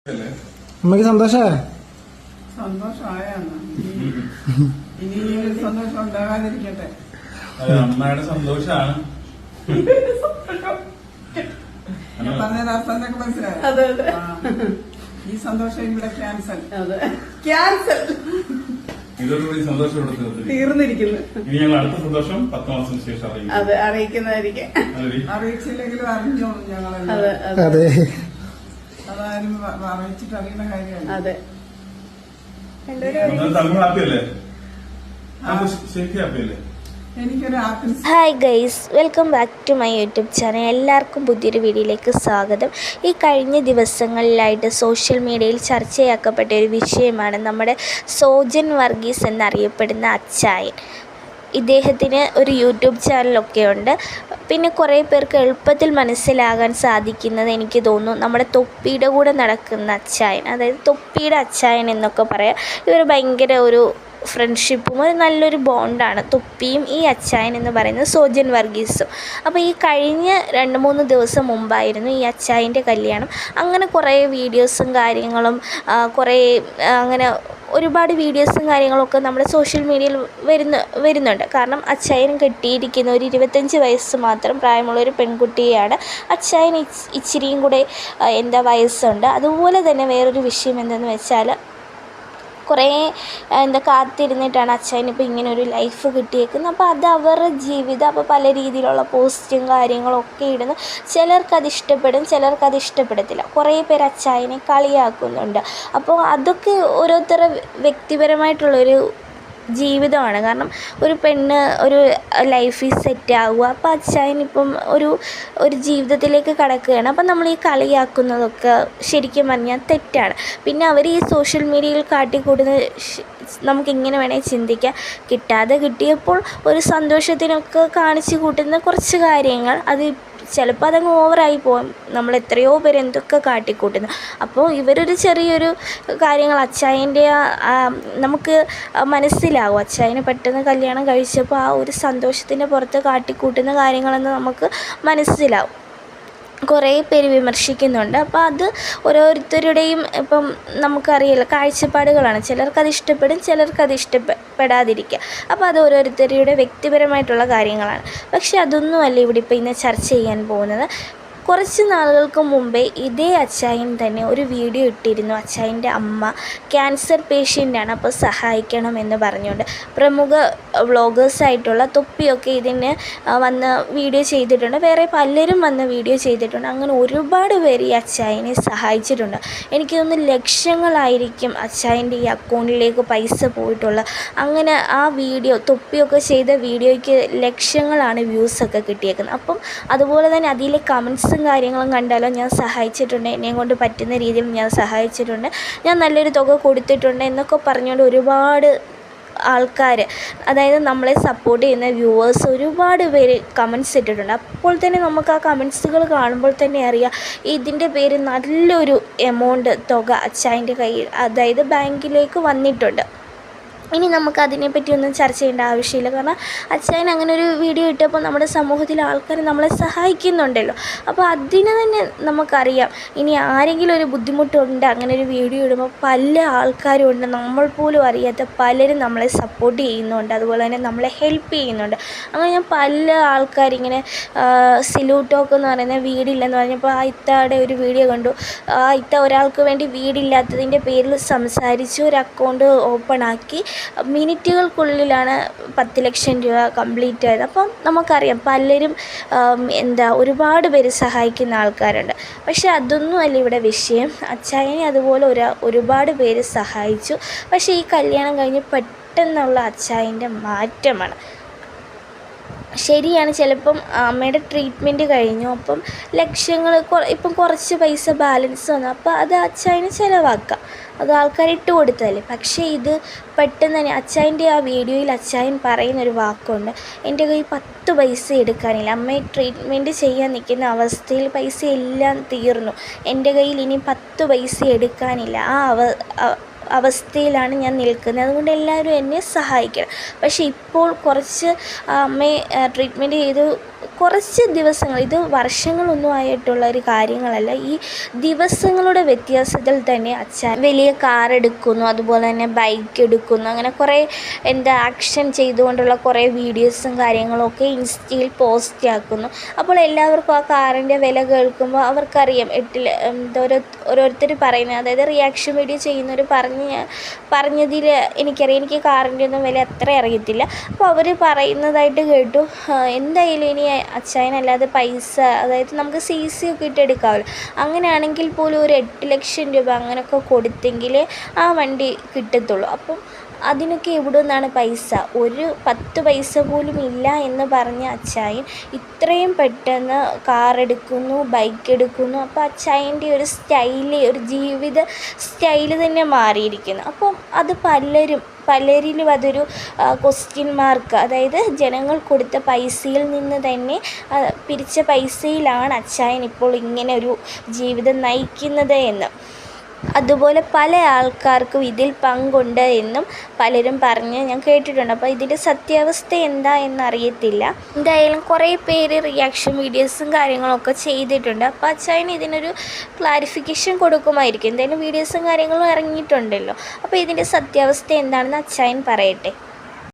അമ്മക്ക് സന്തോഷമായ ഇനി സന്തോഷം ഉണ്ടാകാതിരിക്കട്ടെ. അമ്മയുടെ സന്തോഷാണ്. പറഞ്ഞത് അവസാനൊക്കെ മനസ്സിലായോ? ഈ സന്തോഷം ഇവിടെ ക്യാൻസൽ. ഇതോടുകൂടി സന്തോഷം തീർന്നിരിക്കുന്നു. ഇനി ഞങ്ങൾ അടുത്ത സന്തോഷം 10 മാസത്തിന് ശേഷം അറിയിക്കുന്നതായിരിക്കും. അറിയിച്ചില്ലെങ്കിലും അറിഞ്ഞോളും ഞങ്ങളെല്ലാം. അതെ, അതാരും അറിയിച്ചിട്ട് അറിയുന്ന കാര്യമാണ്. തങ്ങൾ ഹാപ്പിയല്ലേ? ശരിക്കും ഹാപ്പിയല്ലേ? Hi guys, welcome back to my YouTube channel. എല്ലാവർക്കും പുതിയൊരു വീഡിയോയിലേക്ക് സ്വാഗതം. ഈ കഴിഞ്ഞ ദിവസങ്ങളിലായിട്ട് സോഷ്യൽ മീഡിയയിൽ ചർച്ചയാക്കപ്പെട്ട ഒരു വിഷയമാണ് നമ്മുടെ സോജൻ വർഗീസ് എന്നറിയപ്പെടുന്ന അച്ചായൻ. ഇദ്ദേഹത്തിന് ഒരു യൂട്യൂബ് ചാനലൊക്കെ ഉണ്ട്. പിന്നെ കുറേ പേർക്ക് എളുപ്പത്തിൽ മനസ്സിലാകാൻ സാധിക്കുന്നത് എനിക്ക് തോന്നുന്നു നമ്മുടെ തൊപ്പിയുടെ കൂടെ നടക്കുന്ന അച്ചായൻ, അതായത് തൊപ്പിയുടെ അച്ചായൻ എന്നൊക്കെ പറയാം. ഇവർ ഭയങ്കര ഒരു ഫ്രണ്ട്ഷിപ്പും ഒരു നല്ലൊരു ബോണ്ടാണ് തൊപ്പിയും ഈ അച്ചായൻ എന്ന് പറയുന്നത് സോജൻ വർഗീസും. അപ്പോൾ ഈ കഴിഞ്ഞ 2-3 ദിവസം മുമ്പായിരുന്നു ഈ അച്ചായൻ്റെ കല്യാണം. അങ്ങനെ കുറേ വീഡിയോസും കാര്യങ്ങളും കുറേ അങ്ങനെ ഒരുപാട് വീഡിയോസും കാര്യങ്ങളൊക്കെ നമ്മുടെ സോഷ്യൽ മീഡിയയിൽ വരുന്നുണ്ട്. കാരണം അച്ചായൻ കെട്ടിയിരിക്കുന്ന ഒരു 25 വയസ്സ് മാത്രം പ്രായമുള്ള ഒരു പെൺകുട്ടിയെയാണ്. അച്ചായൻ ഇച്ചിരിയും കൂടെ വയസ്സുണ്ട്. അതുപോലെ തന്നെ വേറൊരു വിഷയം എന്തെന്ന് വെച്ചാൽ കുറേ കാത്തിരുന്നിട്ടാണ് അച്ചായനിപ്പോൾ ഇങ്ങനെ ഒരു ലൈഫ് കിട്ടിയേക്കുന്നത്. അപ്പോൾ അത് അവരുടെ ജീവിതം. അപ്പോൾ പല രീതിയിലുള്ള പോസ്റ്റും കാര്യങ്ങളൊക്കെ ഇടുന്നു. ചിലർക്കത് ഇഷ്ടപ്പെടും, ചിലർക്കത് ഇഷ്ടപ്പെടത്തില്ല. കുറേ പേര് അച്ചായനെ കളിയാക്കുന്നുണ്ട്. അപ്പോൾ അതൊക്കെ ഓരോരുത്തരുടെ വ്യക്തിപരമായിട്ടുള്ളൊരു ജീവിതമാണ്. കാരണം ഒരു പെണ്ണ് ഒരു ലൈഫിൽ സെറ്റാവുക, അപ്പോൾ അച്ചായനിപ്പം ഒരു ജീവിതത്തിലേക്ക് കടക്കുകയാണ്. അപ്പം നമ്മൾ ഈ കളിയാക്കുന്നതൊക്കെ ശരിക്കും പറഞ്ഞാൽ തെറ്റാണ്. പിന്നെ അവർ ഈ സോഷ്യൽ മീഡിയയിൽ കാട്ടിക്കൂട്ടുന്നത് നമുക്കിങ്ങനെ വേണേൽ ചിന്തിക്കാം. കിട്ടാതെ കിട്ടിയപ്പോൾ ഒരു സന്തോഷത്തിനൊക്കെ കാണിച്ചു കൂട്ടുന്ന കുറച്ച് കാര്യങ്ങൾ അത് ചിലപ്പോൾ അതങ്ങ് ഓവറായി പോകും. നമ്മൾ എത്രയോ പേര് എന്തൊക്കെ കാട്ടിക്കൂട്ടുന്നു. അപ്പോൾ ഇവരൊരു ചെറിയൊരു കാര്യങ്ങൾ അച്ചായൻ്റെ നമുക്ക് മനസ്സിലാവും. അച്ചായന് പെട്ടെന്ന് കല്യാണം കഴിച്ചപ്പോൾ ആ ഒരു സന്തോഷത്തിൻ്റെ പുറത്ത് കാട്ടിക്കൂട്ടുന്ന കാര്യങ്ങളെന്ന് നമുക്ക് മനസ്സിലാവും. കുറേ പേര് വിമർശിക്കുന്നുണ്ട്. അപ്പോൾ അത് ഓരോരുത്തരുടെയും ഇപ്പം നമുക്കറിയില്ല കാഴ്ചപ്പാടുകളാണ്. ചിലർക്കത് ഇഷ്ടപ്പെടും, ചിലർക്കത് ഇഷ്ടപ്പെടാതിരിക്കുക. അപ്പോൾ അത് ഓരോരുത്തരുടെ വ്യക്തിപരമായിട്ടുള്ള കാര്യങ്ങളാണ്. പക്ഷെ അതൊന്നുമല്ല ഇവിടെ ഇപ്പോൾ ഇന്ന് ചർച്ച ചെയ്യാൻ പോകുന്നത്. കുറച്ച് നാളുകൾക്ക് മുമ്പേ ഇതേ അച്ചായൻ തന്നെ ഒരു വീഡിയോ ഇട്ടിരുന്നു. അച്ചായൻ്റെ അമ്മ ക്യാൻസർ പേഷ്യൻ്റാണ്, അപ്പോൾ സഹായിക്കണമെന്ന് പറഞ്ഞുകൊണ്ട് പ്രമുഖ വ്ളോഗേഴ്സായിട്ടുള്ള തൊപ്പിയൊക്കെ ഇതിന് വന്ന് വീഡിയോ ചെയ്തിട്ടുണ്ട്. വേറെ പലരും വന്ന് വീഡിയോ ചെയ്തിട്ടുണ്ട്. അങ്ങനെ ഒരുപാട് പേര് ഈ അച്ചായനെ സഹായിച്ചിട്ടുണ്ട്. എനിക്ക് തോന്നുന്നു ലക്ഷങ്ങളായിരിക്കും അച്ചായൻ്റെ ഈ അക്കൗണ്ടിലേക്ക് പൈസ പോയിട്ടുള്ളത്. അങ്ങനെ ആ വീഡിയോ തൊപ്പിയൊക്കെ ചെയ്ത വീഡിയോയ്ക്ക് ലക്ഷങ്ങളാണ് വ്യൂസൊക്കെ കിട്ടിയേക്കുന്നത്. അപ്പം അതുപോലെ തന്നെ അതിലെ കമൻസും കാര്യങ്ങളും കണ്ടാലോ ഞാൻ സഹായിച്ചിട്ടുണ്ട്, എന്നെയും കൊണ്ട് പറ്റുന്ന രീതിയിൽ ഞാൻ സഹായിച്ചിട്ടുണ്ട്, ഞാൻ നല്ലൊരു തുക കൊടുത്തിട്ടുണ്ട് എന്നൊക്കെ പറഞ്ഞുകൊണ്ട് ഒരുപാട് ആൾക്കാർ, അതായത് നമ്മളെ സപ്പോർട്ട് ചെയ്യുന്ന വ്യൂവേഴ്സ് ഒരുപാട് പേര് കമൻസ് ഇട്ടിട്ടുണ്ട്. അപ്പോൾ തന്നെ നമുക്ക് ആ കമൻസുകൾ കാണുമ്പോൾ തന്നെ അറിയാം ഇതിൻ്റെ പേര് നല്ലൊരു എമൗണ്ട് തുക അച്ചായൻ്റെ കയ്യിൽ, അതായത് ബാങ്കിലേക്ക് വന്നിട്ടുണ്ട്. ഇനി നമുക്ക് അതിനെപ്പറ്റി ഒന്നും ചർച്ച ചെയ്യേണ്ട ആവശ്യമില്ല. കാരണം അച്ചായൻ അങ്ങനെ ഒരു വീഡിയോ ഇട്ടപ്പോൾ നമ്മുടെ സമൂഹത്തിലെ ആൾക്കാർ നമ്മളെ സഹായിക്കുന്നുണ്ടല്ലോ. അപ്പോൾ അതിന് തന്നെ നമുക്കറിയാം ഇനി ആരെങ്കിലും ഒരു ബുദ്ധിമുട്ടുണ്ട് അങ്ങനെ ഒരു വീഡിയോ ഇടുമ്പോൾ പല ആൾക്കാരും ഉണ്ട്, നമ്മൾ പോലും അറിയാത്ത പലരും നമ്മളെ സപ്പോർട്ട് ചെയ്യുന്നുണ്ട്, അതുപോലെ തന്നെ നമ്മളെ ഹെൽപ്പ് ചെയ്യുന്നുണ്ട്. അങ്ങനെ ഞാൻ പല ആൾക്കാരിങ്ങനെ സിലൂട്ടോക്ക് എന്ന് പറയുന്ന വീടില്ലെന്ന് പറഞ്ഞപ്പോൾ ആ ഇത്തയുടെ ഒരു വീഡിയോ കണ്ടു. ആ ഇത്ത ഒരാൾക്ക് വേണ്ടി വീടില്ലാത്തതിൻ്റെ പേരിൽ സംസാരിച്ച് ഒരു അക്കൗണ്ട് ഓപ്പൺ ആക്കി മിനിറ്റുകൾക്കുള്ളിലാണ് 10 ലക്ഷം രൂപ കംപ്ലീറ്റ് ആയത്. അപ്പം നമുക്കറിയാം പലരും ഒരുപാട് പേര് സഹായിക്കുന്ന ആൾക്കാരുണ്ട്. പക്ഷെ അതൊന്നുമല്ല ഇവിടെ വിഷയം. അച്ചായനെ അതുപോലെ ഒരുപാട് പേര് സഹായിച്ചു. പക്ഷേ ഈ കല്യാണം കഴിഞ്ഞ് പെട്ടെന്നുള്ള അച്ചായൻ്റെ മാറ്റമാണ്. ശരിയാണ്, ചിലപ്പം അമ്മയുടെ ട്രീറ്റ്മെൻറ്റ് കഴിഞ്ഞു, അപ്പം ലക്ഷങ്ങൾ ഇപ്പം കുറച്ച് പൈസ ബാലൻസ് വന്നു, അപ്പോൾ അത് അച്ചായന് ചിലവാക്കാം, അത് ആൾക്കാർ ഇട്ട് കൊടുത്തതല്ലേ. പക്ഷേ ഇത് പെട്ടെന്ന് തന്നെ അച്ചായൻ്റെ ആ വീഡിയോയിൽ അച്ചായൻ പറയുന്നൊരു വാക്കുണ്ട്, എൻ്റെ കയ്യിൽ 10 പൈസ എടുക്കാനില്ല, അമ്മയെ ട്രീറ്റ്മെൻറ്റ് ചെയ്യാൻ നിൽക്കുന്ന അവസ്ഥയിൽ പൈസ എല്ലാം തീർന്നു, എൻ്റെ കയ്യിൽ ഇനി 10 പൈസ എടുക്കാനില്ല, ആ അവസ്ഥയിലാണ് ഞാൻ നിൽക്കുന്നത്, അതുകൊണ്ട് എല്ലാവരും എന്നെ സഹായിക്കണം. പക്ഷേ ഇപ്പോൾ കുറച്ച് അമ്മയെ ട്രീറ്റ്മെൻറ്റ് ചെയ്ത് കുറച്ച് ദിവസങ്ങൾ, ഇത് വർഷങ്ങളൊന്നും ആയിട്ടുള്ള ഒരു കാര്യങ്ങളല്ല, ഈ ദിവസങ്ങളുടെ വ്യത്യാസത്തിൽ തന്നെ അച്ഛൻ വലിയ കാർ എടുക്കുന്നു, അതുപോലെ തന്നെ ബൈക്ക് എടുക്കുന്നു, അങ്ങനെ കുറേ ആക്ഷൻ ചെയ്തുകൊണ്ടുള്ള കുറേ വീഡിയോസും കാര്യങ്ങളൊക്കെ ഇൻസ്റ്റയിൽ പോസ്റ്റ് ആക്കുന്നു. അപ്പോൾ എല്ലാവർക്കും ആ കാറിൻ്റെ വില കേൾക്കുമ്പോൾ അവർക്കറിയാം ഓരോരുത്തർ പറയുന്നത്, അതായത് റിയാക്ഷൻ വീഡിയോ ചെയ്യുന്നവർ പറഞ്ഞതിൽ എനിക്കറിയാം, എനിക്ക് കാറിൻ്റെ ഒന്നും വില അത്ര അറിയത്തില്ല. അപ്പോൾ അവർ പറയുന്നതായിട്ട് കേട്ടു, എന്തായാലും ഇനി അച്ചായനല്ലാതെ പൈസ, അതായത് നമുക്ക് CC ഒക്കെ ഇട്ടെടുക്കാമല്ലോ, അങ്ങനെയാണെങ്കിൽ പോലും ഒരു 8 ലക്ഷം രൂപ അങ്ങനെയൊക്കെ കൊടുത്തെങ്കിലേ ആ വണ്ടി കിട്ടത്തുള്ളൂ. അപ്പം അതിനൊക്കെ എവിടെ നിന്നാണ് പൈസ? ഒരു 10 പൈസ പോലും ഇല്ല എന്ന് പറഞ്ഞ അച്ചായൻ ഇത്രയും പെട്ടെന്ന് കാർ എടുക്കുന്നു, ബൈക്ക് എടുക്കുന്നു. അപ്പോൾ അച്ചായൻ്റെ ഒരു ഒരു ജീവിത സ്റ്റൈല് തന്നെ മാറിയിരിക്കുന്നു. അപ്പം അത് പലരിലും അതൊരു ക്വസ്റ്റ്യൻ മാർക്ക്, അതായത് ജനങ്ങൾ കൊടുത്ത പൈസയിൽ നിന്ന് തന്നെ പിരിച്ച പൈസയിലാണ് അച്ചായൻ ഇപ്പോൾ ഇങ്ങനെ ഒരു ജീവിതം നയിക്കുന്നത് എന്ന്. അതുപോലെ പല ആൾക്കാർക്കും ഇതിൽ പങ്കുണ്ട് എന്നും പലരും പറഞ്ഞ് ഞാൻ കേട്ടിട്ടുണ്ട്. അപ്പോൾ ഇതിൻ്റെ സത്യാവസ്ഥ എന്താ എന്നറിയത്തില്ല. എന്തായാലും കുറേ പേര് റിയാക്ഷൻ വീഡിയോസും കാര്യങ്ങളൊക്കെ ചെയ്തിട്ടുണ്ട്. അപ്പോൾ അച്ചായൻ ഇതിനൊരു ക്ലാരിഫിക്കേഷൻ കൊടുക്കുമായിരിക്കും. എന്തായാലും വീഡിയോസും കാര്യങ്ങളും ഇറങ്ങിയിട്ടുണ്ടല്ലോ. അപ്പോൾ ഇതിൻ്റെ സത്യാവസ്ഥ എന്താണെന്ന് അച്ചായൻ പറയട്ടെ.